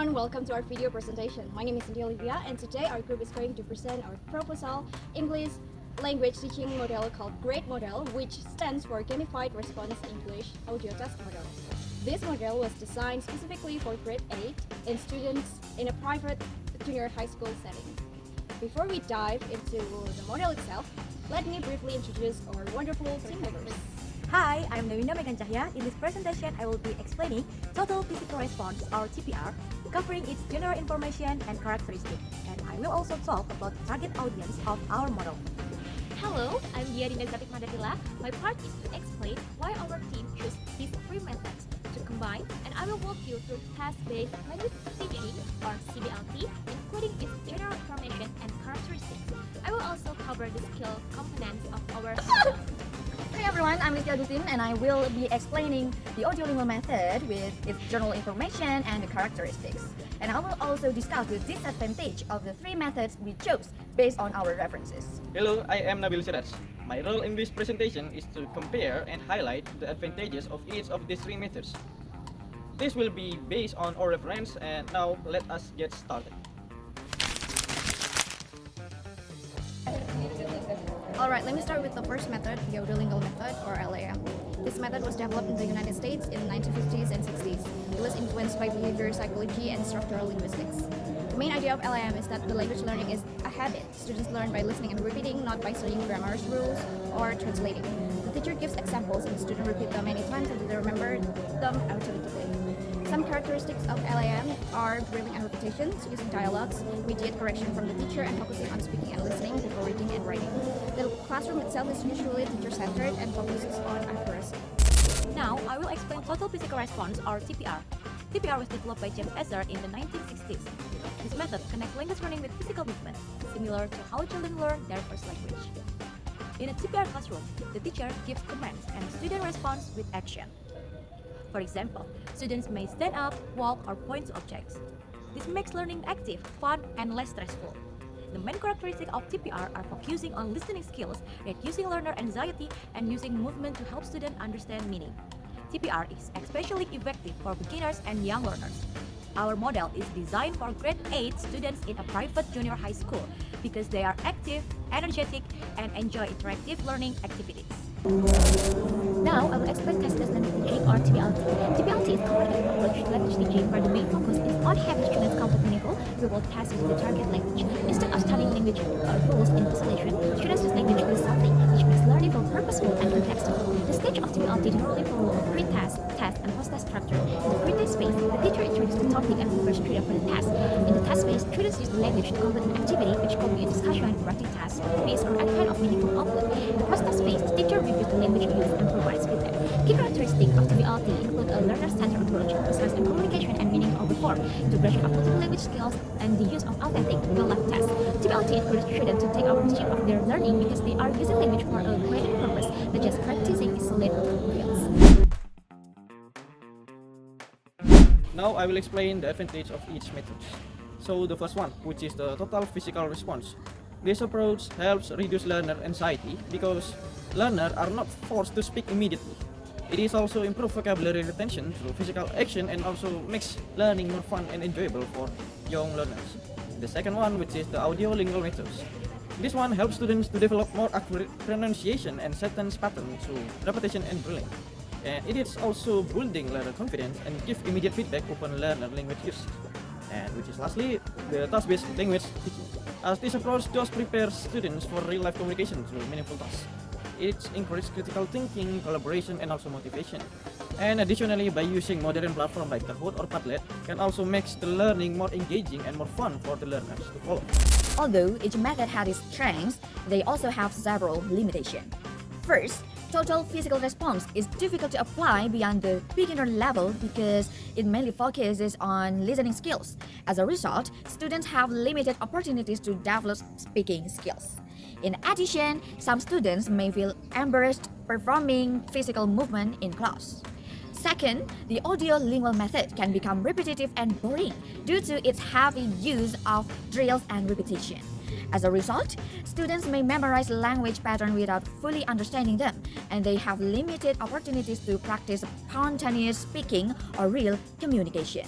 everyone, welcome to our video presentation. My name is Olivia, and today our group is going to present our proposal English language teaching model called G.R.E.A.T model, which stands for Gamified Response English Audio Task Model. This model was designed specifically for grade 8 and students in a private junior high school setting. Before we dive into the model itself, let me briefly introduce our wonderful team members. Hi, I'm Dewinda Meygan Cahya. In this presentation, I will be explaining Total Physical Response or TPR, covering its general information and characteristics. And I will also talk about the target audience of our model. Hello, I'm Dinda Zafiq Mardatillah. My part is to explain why our team chose these three methods to combine, and I will walk you through task-based language teaching or TBLT, including its general information and characteristics. I will also cover the skill components of our Hey everyone, I'm Listia Agustin and I will be explaining the Audiolingual Method with its general information and the characteristics. And I will also discuss the disadvantage of the three methods we chose based on our references. Hello, I am Nabil Siraj. My role in this presentation is to compare and highlight the advantages of each of these three methods. This will be based on our reference, and now let us get started. Alright, let me start with the first method, the Audiolingual Method or LAM. This method was developed in the United States in the 1950s and 60s. It was influenced by behavior psychology and structural linguistics. The main idea of LAM is that the language learning is a habit. Students learn by listening and repeating, not by studying grammar rules or translating. The teacher gives examples and the student repeat them many times until they remember them automatically. Some characteristics of LAM are drilling and repetitions, using dialogues, immediate correction from the teacher, and focusing on speaking and listening before reading and writing. The classroom itself is usually teacher-centered and focuses on accuracy. Now, I will explain Total Physical Response or TPR. TPR was developed by Jember in the 1960s. This method connects language learning with physical movement, similar to how children learn their first language. In a TPR classroom, the teacher gives commands and the student responds with action. For example, students may stand up, walk, or point to objects. This makes learning active, fun, and less stressful. The main characteristics of TPR are focusing on listening skills, reducing learner anxiety, and using movement to help students understand meaning. TPR is especially effective for beginners and young learners. Our model is designed for grade 8 students in a private junior high school because they are active, energetic, and enjoy interactive learning activities. Now, I will explain task-based language teaching or TBLT. TBLT is a comprehensive approach to language teaching where the main focus is on having students complete meaningful, real-world tasks using the target language. Instead of studying language rules in isolation, students use language with something, which makes learning feel purposeful and contextual. The stage of TBLT generally follow a pre-task, task, and post-task structure. In the pre-task phase, the teacher introduces the topic and prepares students for the task. In the task phase, students use the language to complete an activity, which could be a discussion, writing task, quiz, or any kind of meaningful output. In the post-task phase, the teacher reviews the language used and provides feedback. Key characteristics of TBLT include a learner-centered approach, emphasizing on communication and meaning over form, integration of multiple language skills, and the use of authentic real-life tests. TBLT encourages students to take ownership of their learning because they are using language for a greater purpose than just practicing isolated fields. Now I will explain the advantage of each method. So the first one, which is the total physical response. This approach helps reduce learner anxiety because learners are not forced to speak immediately. It is also improve vocabulary retention through physical action and also makes learning more fun and enjoyable for young learners. The second one, which is the audiolingual methods. This one helps students to develop more accurate pronunciation and sentence patterns through repetition and drilling. And it is also building learner confidence and give immediate feedback upon learner language use. And which is lastly, the task-based language teaching. As this approach does prepare students for real-life communication through meaningful tasks. It encourages critical thinking, collaboration, and also motivation. And additionally, by using modern platforms like Kahoot or Padlet, can also make the learning more engaging and more fun for the learners to follow. Although each method has its strengths, they also have several limitations. First, total physical response is difficult to apply beyond the beginner level because it mainly focuses on listening skills. As a result, students have limited opportunities to develop speaking skills. In addition, some students may feel embarrassed performing physical movement in class. Second, the audiolingual method can become repetitive and boring due to its heavy use of drills and repetition. As a result, students may memorize language patterns without fully understanding them, and they have limited opportunities to practice spontaneous speaking or real communication.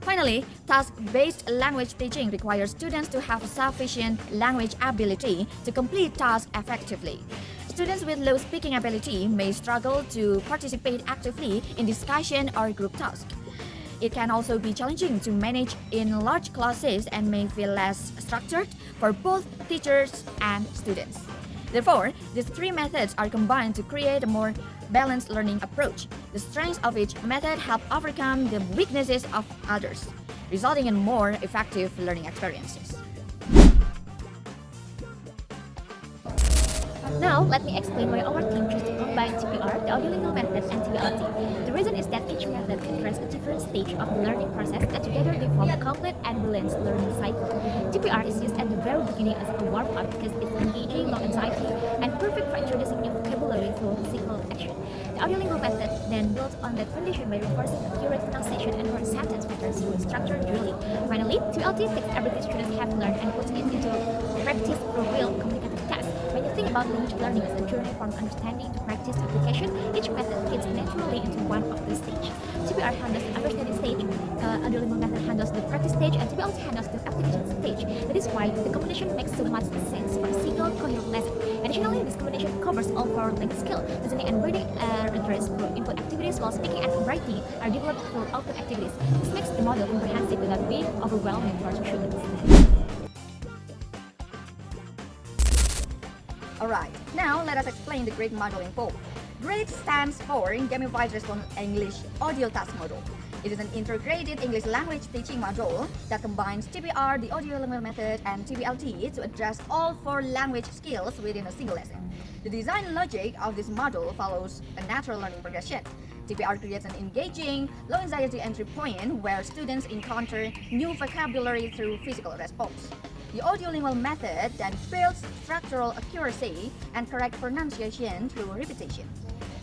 Finally, task-based language teaching requires students to have sufficient language ability to complete tasks effectively. Students with low speaking ability may struggle to participate actively in discussion or group tasks. It can also be challenging to manage in large classes and may feel less structured for both teachers and students. Therefore, these three methods are combined to create a more balanced learning approach. The strengths of each method help overcome the weaknesses of others, resulting in more effective learning experiences. Now, let me explain why our team chose to combine TPR, the audiolingual method, and TBLT. The reason is that each method addresses a different stage of the learning process, and together they form a complete and balanced learning cycle. TPR is used at the very beginning as a warm-up because it's engaging, low anxiety, and perfect for introducing new vocabulary through physical action. The audiolingual method then builds on that foundation by reinforcing accurate pronunciation and more sentence patterns through structured drilling. Finally, TBLT takes everything students have learned and puts it into practice for real communicative tasks. When you think about language learning as a journey from understanding to practice to application, each method fits naturally into one of the stages. TPR handles the understanding stage, audiolingual method handles the practice stage, and TBLT handles the application stage. That is why the combination makes so much sense for a single coherent lesson. Additionally, this combination covers all four language skills. Listening and reading are addressed through input activities, while speaking and writing are developed through output activities. This makes the model comprehensive without being overwhelming for students. Alright, now let us explain the GREAT model in full. GREAT stands for Gamified Response English Audio Task Model. It is an integrated English language teaching module that combines TPR, the audiolingual method, and TBLT to address all four language skills within a single lesson. The design logic of this model follows a natural learning progression. TPR creates an engaging, low-anxiety entry point where students encounter new vocabulary through physical response. The audiolingual method then builds structural accuracy and correct pronunciation through repetition.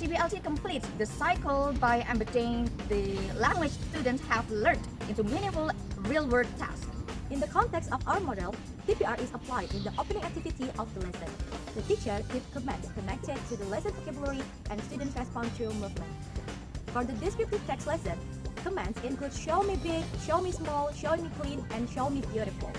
TBLT completes the cycle by embedding the language students have learned into meaningful real-world tasks. In the context of our model, TPR is applied in the opening activity of the lesson. The teacher gives commands connected to the lesson vocabulary and students respond through movement. For the descriptive text lesson, commands include show me big, show me small, show me clean, and show me beautiful.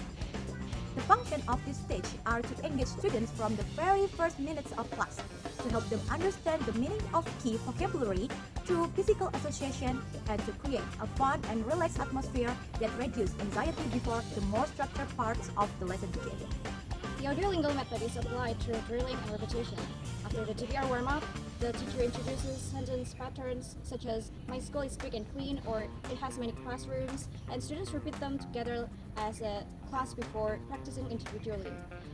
The function of this stage are to engage students from the very first minutes of class, to help them understand the meaning of key vocabulary through physical association, and to create a fun and relaxed atmosphere that reduces anxiety before the more structured parts of the lesson begin. The audiolingual method is applied through drilling and repetition. After the TPR warm-up, the teacher introduces sentence patterns such as "my school is big and clean" or "it has many classrooms," and students repeat them together as a class before practicing individually.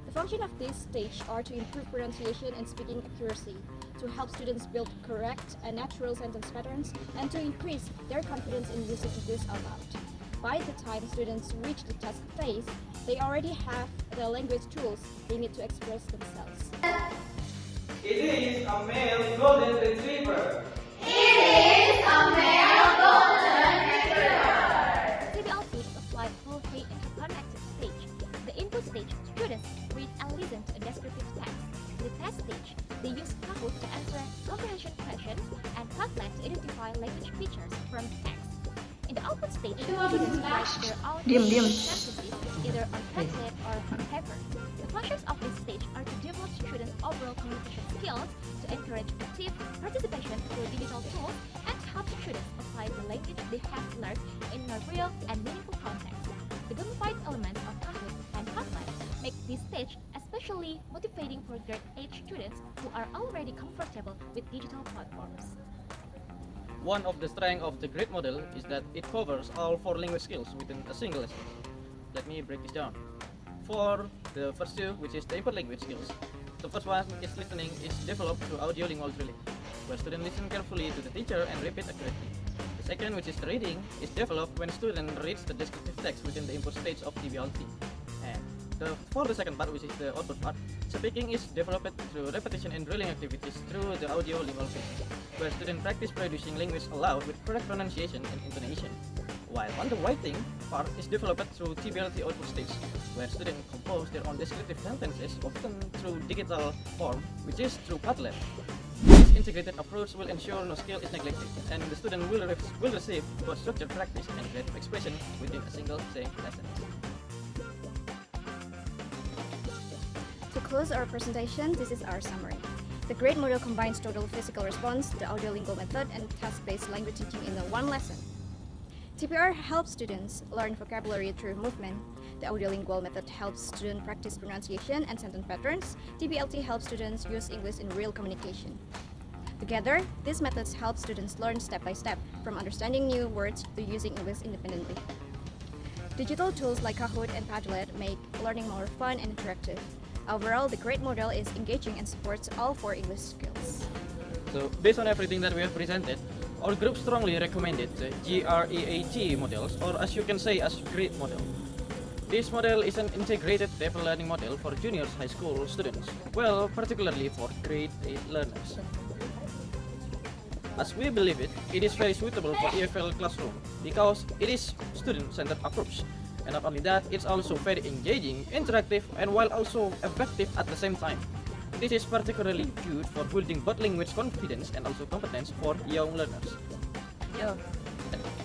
The function of this stage are to improve pronunciation and speaking accuracy, to help students build correct and natural sentence patterns, and to increase their confidence in using English out loud. By the time students reach the task phase, they already have the language tools they need to express themselves. It is a male golden retriever. TBLT is applied through the interconnected stage. The input stage, students read and listen to a descriptive text. The test stage, they use Kahoot to answer comprehension questions and Padlet to identify language features from text. In the output stage, students write their own sentences either on Padlet or on paper. The functions of this stage are to develop students' overall communication skills, to encourage active participation through digital tools, and to help students apply the language they have learned in a real and meaningful context. The gamified elements of Kahoot and Padlet make this stage especially motivating for grade 8 students who are already comfortable with digital platforms. One of the strengths of the GREAT model is that it covers all four language skills within a single lesson. Let me break this down. For the first two, which is the input language skills, the first one is listening, is developed through audiolingual drilling, where students listen carefully to the teacher and repeat accurately. The second, which is the reading, is developed when student reads the descriptive text within the input stage of TBLT. And for the second part, which is the output part, speaking is developed through repetition and drilling activities through the audiolingual phase, where students practice producing language aloud with correct pronunciation and intonation. While on the writing part is developed through TBLT output stage, where students compose their own descriptive sentences, often through digital form, which is through Padlet. This integrated approach will ensure no skill is neglected, and the student will receive both structured practice and creative expression within a single same lesson. To close our presentation, this is our summary. The G.R.E.A.T model combines total physical response, the audiolingual method, and task-based language teaching in one lesson. TPR helps students learn vocabulary through movement. The audiolingual method helps students practice pronunciation and sentence patterns. TBLT helps students use English in real communication. Together, these methods help students learn step by step, from understanding new words to using English independently. Digital tools like Kahoot and Padlet make learning more fun and interactive. Overall, the G.R.E.A.T model is engaging and supports all 4 English skills. So, based on everything that we have presented, our group strongly recommended the G.R.E.A.T models, or as you can say, as G.R.E.A.T model. This model is an integrated TEFL learning model for juniors high school students, well, particularly for grade 8 learners. As we believe it, it is very suitable for TEFL classroom because it is student-centered approach. And not only that, it's also very engaging, interactive, and while also effective at the same time. This is particularly good for building both language confidence and also competence for young learners.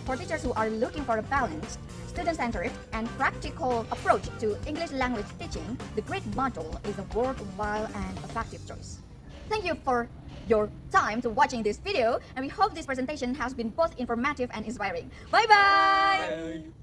For teachers who are looking for a balanced, student-centered, and practical approach to English language teaching, the G.R.E.A.T module is a worthwhile and effective choice. Thank you for your time to watching this video, and we hope this presentation has been both informative and inspiring. Bye-bye!